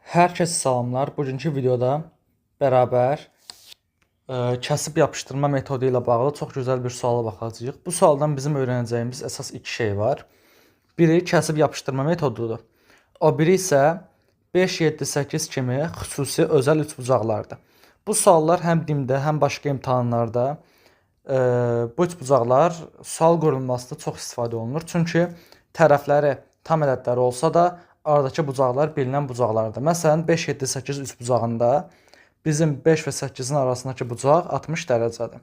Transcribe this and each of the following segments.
Hər kəsə salamlar. Bugünkü videoda bərabər kəsib yapışdırma metodu ilə bağlı çox gözəl bir suala baxacağıq. Bu sualdan bizim öyrənəcəyimiz əsas iki şey var. Biri kəsib yapışdırma metodudur. O biri isə 5, 7, 8 kimi xüsusi özəl üçbucaqlardır. Bu suallar həm DİM-də, həm başqa imtahanlarda bu üçbucaqlar sual qurulmasında çox istifadə olunur. Çünki tərəfləri tam ədədləri olsa da aradakı bucaqlar bilinən bucaqlardır. Məsələn, 5, 7, 8 üçbucağında bizim 5 və 8-in arasındakı bucaq 60 dərəcədir.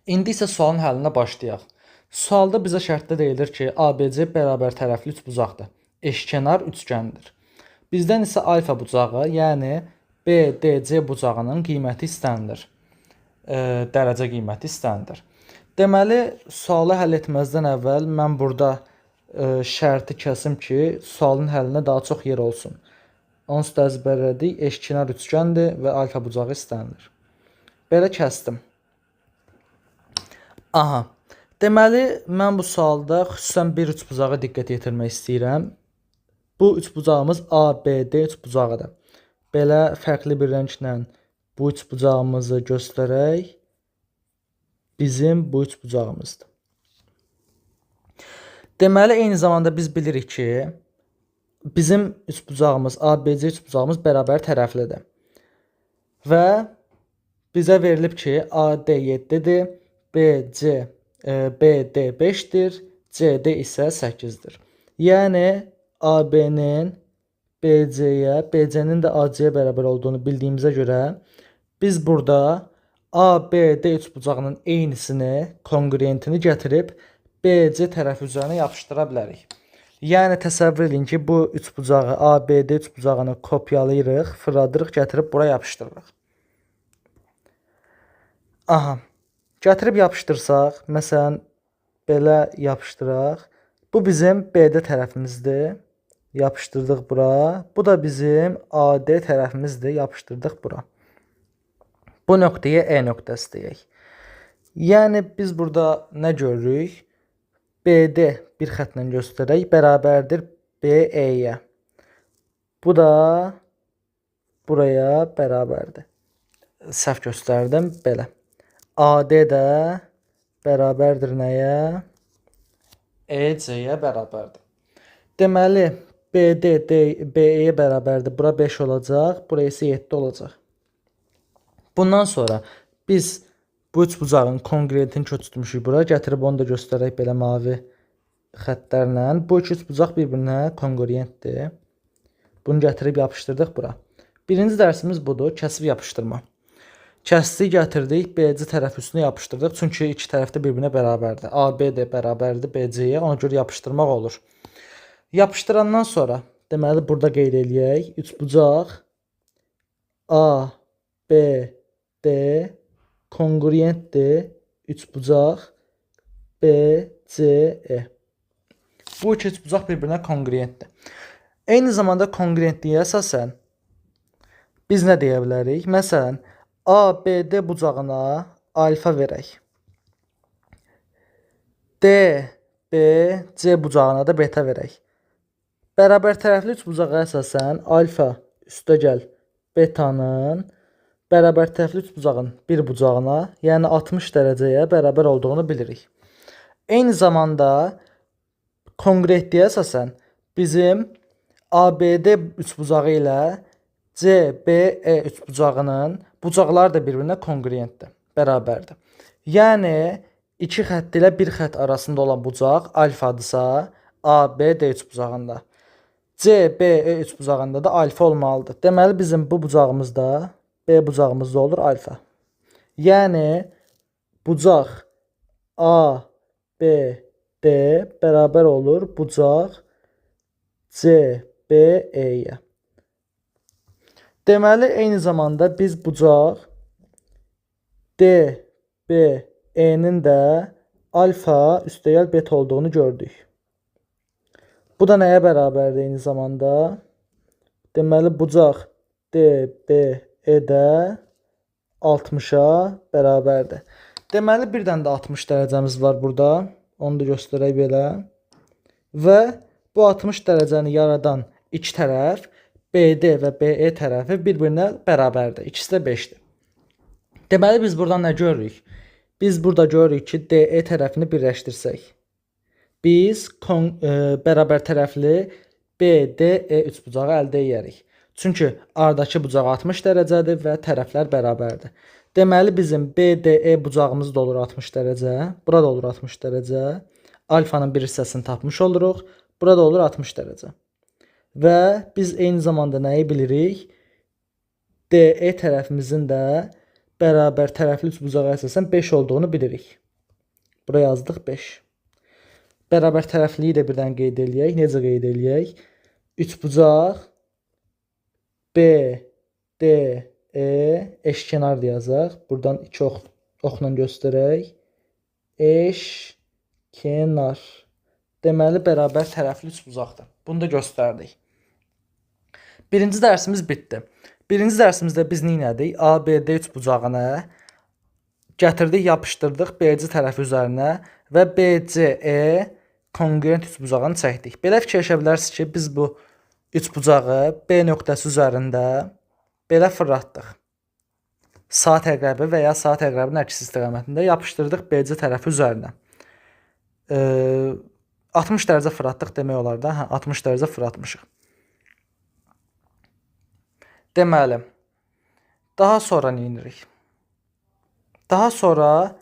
İndi isə sualın həllinə başlayaq. Sualda bizə şərtdə deyilir ki, ABC bərabər tərəfli üçbucaqdır. Eşkenar üçgəndir. Bizdən isə alfa bucağı, yəni BDC bucağının qiyməti istənilir. Dərəcə qiyməti istənilir. Deməli, sualı həll etməzdən əvvəl mən burada şərti kəsim ki, sualın həllinə daha çox yer olsun. Onsuz da əzbərlədik, eşkenar üçgəndir və alfa bucağı istənilir. Belə kəsdim. Aha. Deməli, mən bu sualda xüsusən bir üçbucağa diqqət yetirmək istəyirəm. Bu üçbucağımız ABD üçbucağıdır. Belə fərqli bir rənglə bu üçbucağımızı göstərək. Bizim bu üçbucağımızdır. Deməli, eyni zamanda biz bilirik ki, bizim üçbucağımız, ABC üçbucağımız bərabər tərəflidir. Və bizə verilib ki, AD 7-dir, BD 5-dir, CD isə 8-dir. Yəni, AB-nin BC-yə, BC-nin də AC-yə bərabər olduğunu bildiyimizə görə, biz burada ABD üçbucağının eynisini, kongruentini gətirib BC tərəfi üzərinə yapışdıra bilərik. Yəni, təsəvvür edin ki, bu üçbucağı, ABD üçbucağını kopyalayırıq, fırladırıq, gətirib bura yapışdırırıq. Aha, gətirib yapışdırsaq, məsələn, belə yapışdıraq. Bu bizim BD tərəfimizdir, yapışdırdıq bura. Bu da bizim AD tərəfimizdir, yapışdırdıq bura. Bu nöqtəyə E nöqtəsi deyək. Yəni, biz burada nə görürük? BD bir xətlə göstərək, bərabərdir BE-yə. Bu da buraya bərabərdir. Səhv göstərdim, belə. AD də bərabərdir nəyə? EC-yə bərabərdir. Deməli, BD BE-yə bərabərdir. Bura 5 olacaq, buraya isə 7 olacaq. Bundan sonra biz bu üçbucağın kongruentini köçürtmüşük bura. Gətirib onu da göstərək belə mavi xəttlərlə. Bu iki üçbucaq bir-birinə kongruentdir. Bunu gətirib yapışdırdıq bura. Birinci dərsimiz budur, kəsib yapışdırma. Kəsdik, gətirdik, BC tərəf üstünə yapışdırdıq. Çünki iki tərəf də bir-birinə bərabərdir. AB-də bərabərdir BC-yə, ona görə yapışdırmaq olur. Yapışdırandan sonra, deməli, burada qeyd eləyək. Üçbucaq A, B, D kongruentdir, üçbucaq BCE. Bu iki üçbucaq bir-birinə kongruentdir. Eyni zamanda kongruentliyə əsasən biz nə deyə bilərik? Məsələn, ABD bucağına alfa verək. DBC bucağına da beta verək. Bərabər tərəfli üçbucağa əsasən alfa üstəgəl betanın bərabər tərəfli üçbucağın bir bucağına, yəni 60 dərəcəyə bərabər olduğunu bilirik. Eyni zamanda kongruentliyə əsasən bizim ABD üçbucağı ilə CBE üçbucağının bucaqları da bir-birinə kongruentdir, bərabərdir. Yəni, iki xətt ilə bir xətt arasında olan bucaq alfadırsa ABD üçbucağında, CBE üçbucağında da alfa olmalıdır. Deməli, bizim bu bucağımızda B bucağımızda olur alfa. Yəni, bucaq A, B, D bərabər olur bucaq C, B, E-yə. Deməli, eyni zamanda biz bucaq D, B, E-nin də alfa üstəgəl beta olduğunu gördük. Bu da nəyə bərabərdir eyni zamanda? Deməli, bucaq D, B, E-də 60-a bərabərdir. Deməli, bir dənə də 60 dərəcəmiz var burada. Onu da göstərək belə. Və bu 60 dərəcəni yaradan iki tərəf BD və BE tərəfi bir-birinə bərabərdir. İkisi də 5-dir. Deməli biz buradan nə görürük? Biz burada görürük ki, DE tərəfini birləşdirsək, biz bərabər tərəfli BDE üçbucağı əldə edərik. Çünki aradakı bucaq 60 dərəcədir və tərəflər bərabərdir. Deməli bizim BDE bucağımız da olur 60 dərəcə, burada olur 60 dərəcə. Alfanın bir hissəsini tapmış oluruq. Burada olur 60 dərəcə. Və biz eyni zamanda nəyi bilirik? DE tərəfimizin də bərabər tərəfli üçbucağa əsasən 5 olduğunu bilirik. Buraya yazdıq 5. Bərabər tərəfliyi də birdən qeyd eləyək. Necə qeyd eləyək? Üçbucaq BDE eşkenar yazaq. Buradan 2 oxla göstərək. Eşkenar. Deməli bərabər tərəfli üçbucaqdır. Bunu da göstərdik. Birinci dərsimiz bitdi. Birinci dərsimizdə biz nə etdik? ABD üçbucağını gətirdik, yapışdırdıq BC tərəfi üzərinə və BCE kongruent üçbucağını çəkdik. Belə fikirləşə bilərsiniz ki, biz bu üçbucağı B nöqtəsi üzərində belə fırlatdıq. Saat əqrəbi və ya saat əqrəbinin əks istiqamətində yapışdırdıq BC tərəfi üzərinə. 60 dərəcə fırlatdıq demək olar da. 60 dərəcə fırlatmışıq. Deməli, daha sonra nə edirik? Daha sonra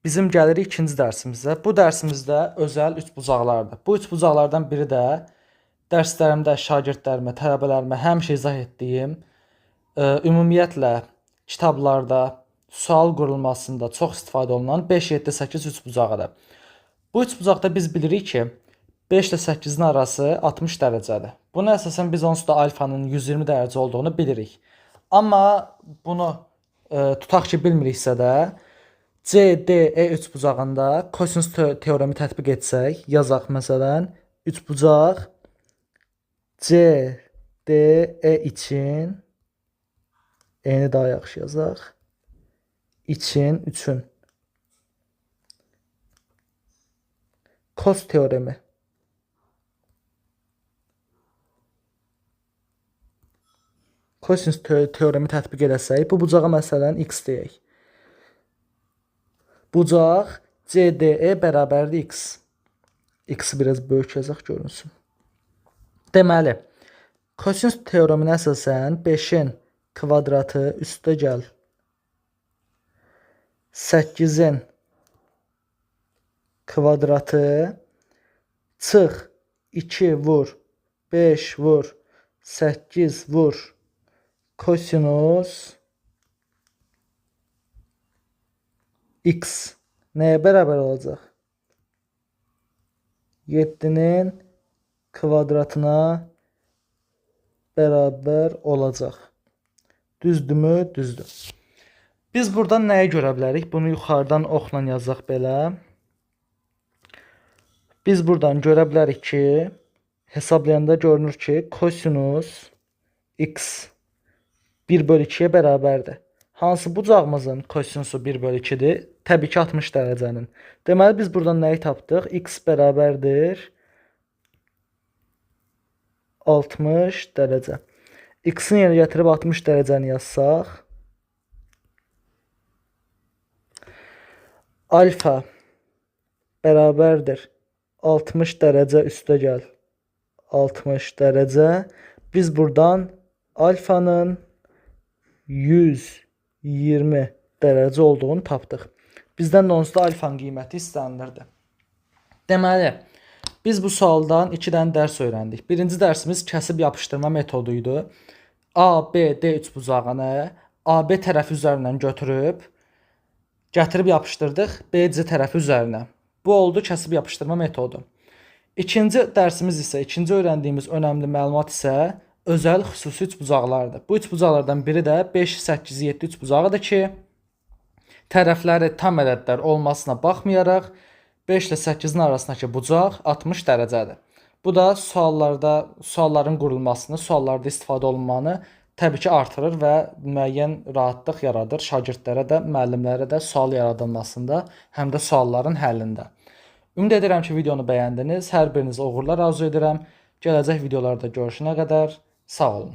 bizim gəlirik ikinci dərsimizə. Bu dərsimizdə özəl üçbucaqlardır. Bu üçbucaqlardan biri də dərslərimdə şagirdlərimə, tələbələrimə həmişə izah etdiyim, ümumiyyətlə kitablarda sual qurulmasında çox istifadə olunan 5, 7, 8 üçbucağıdır. Bu üçbucaqda biz bilirik ki, 5 ilə 8-in arası 60 dərəcədir. Buna əsasən biz onsuz da alfanın 120 dərəcə olduğunu bilirik. Amma bunu tutaq ki, bilmiriksə də, CDE üçbucağında kosinus teoremi tətbiq etsək, yazaq məsələn, üçbucaq CDE için eni daha yaxşı yazaq. üçün kos teoremi. Kosinus teoremi tətbiq edəsək, bu bucağa məsələn x deyək. Bucaq CDE bərabərdir x. X-i biraz böyük yazaq görünsün. Deməli, kosinus teoreminə əsasən 5-in kvadratı üstə gəl 8-in kvadratı çıx 2 vur 5 vur 8 vur kosinus x nəyə bərabər olacaq? 7-nin kvadratına bərabər olacaq. Düzdürmü? Düzdür. Biz buradan nəyə görə bilərik? Bunu yuxarıdan oxla yazaq belə. Biz buradan görə bilərik ki, hesablayanda görünür ki, kosinus x 1/2-yə bərabərdir. Hansı bucağımızın kosinusu 1/2-dir? Təbii ki, 60 dərəcənin. Deməli, biz buradan nəyi tapdıq? X bərabərdir 60 dərəcə. X-in yerə gətirib 60 dərəcəni yazsaq, alfa bərabərdir 60 dərəcə üstə gəl 60 dərəcə. Biz buradan alfanın 120 dərəcə olduğunu tapdıq. Bizdən də onsuz da alfanın qiyməti istənilirdi. Deməli, biz bu sualdan 2 dənə dərs öyrəndik. Birinci dərsimiz kəsib yapışdırma metodu idi. ABD üçbucağını AB tərəfi üzərindən gətirib yapışdırdıq BC tərəfi üzərinə. Bu oldu kəsib yapışdırma metodu. İkinci dərsimiz isə, ikinci öyrəndiyimiz önəmli məlumat isə özəl xüsusi üçbucaqlardır. Bu üçbucaqlardan biri də 5, 8, 7 üçbucağıdır ki, tərəfləri tam ədədlər olmasına baxmayaraq 5 ilə 8-in arasındakı bucaq 60 dərəcədir. Bu da sualların qurulmasını, suallarda istifadə olunmanı təbii ki artırır və müəyyən rahatlıq yaradır şagirdlərə də, müəllimlərə də sual yaradılmasında, həm də sualların həllində. Ümid edirəm ki, videonu bəyəndiniz. Hər biriniz uğurlar arzu edirəm. Gələcək videolarda görüşənə qədər Sağ olun.